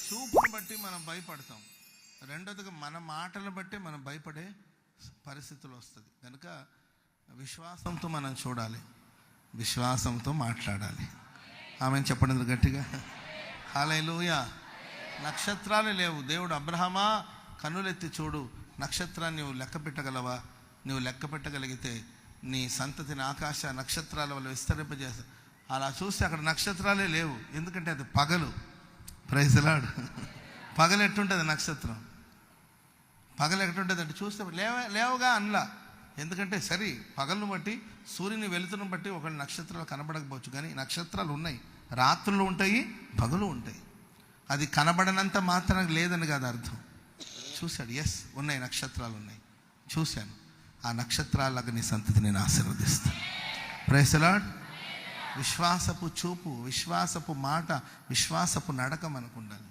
చూపును బట్టి మనం భయపడతాం. రెండోదిగా మన మాటలను బట్టి మనం భయపడే పరిస్థితులు వస్తుంది. కనుక విశ్వాసంతో మనం చూడాలి, విశ్వాసంతో మాట్లాడాలి. ఆమె చెప్పండి గట్టిగా హల్లెలూయా. నక్షత్రాలు లేవు. దేవుడు అబ్రహామా కన్నులెత్తి చూడు, నక్షత్రాన్ని నువ్వు లెక్క పెట్టగలవా? నువ్వు లెక్క పెట్టగలిగితే నీ సంతతిని ఆకాశ నక్షత్రాల వల్ల విస్తరింపజేస్తా. అలా చూస్తే అక్కడ నక్షత్రాలే లేవు, ఎందుకంటే అది పగలు. Praise the lord. పగలు ఎట్టుంటుంది నక్షత్రం? పగలు ఎట్టుంటుంది అంటే చూస్తే లేవుగా అనలా. ఎందుకంటే సరే పగలను బట్టి సూర్యుని వెలుతురును బట్టి ఒక నక్షత్రాలు కనబడకపోవచ్చు, కానీ నక్షత్రాలు ఉన్నాయి. రాత్రులు ఉంటాయి, పగలు ఉంటాయి. అది కనబడనంత మాత్రం లేదని కాదు అర్థం. చూశాడు, ఎస్ ఉన్నాయి, నక్షత్రాలు ఉన్నాయి, చూశాను. ఆ నక్షత్రాలకు నీ సంతతి నేను ఆశీర్వదిస్తాను. Praise the Lord. విశ్వాసపు చూపు, విశ్వాసపు మాట, విశ్వాసపు నడక మనకు ఉండాలి.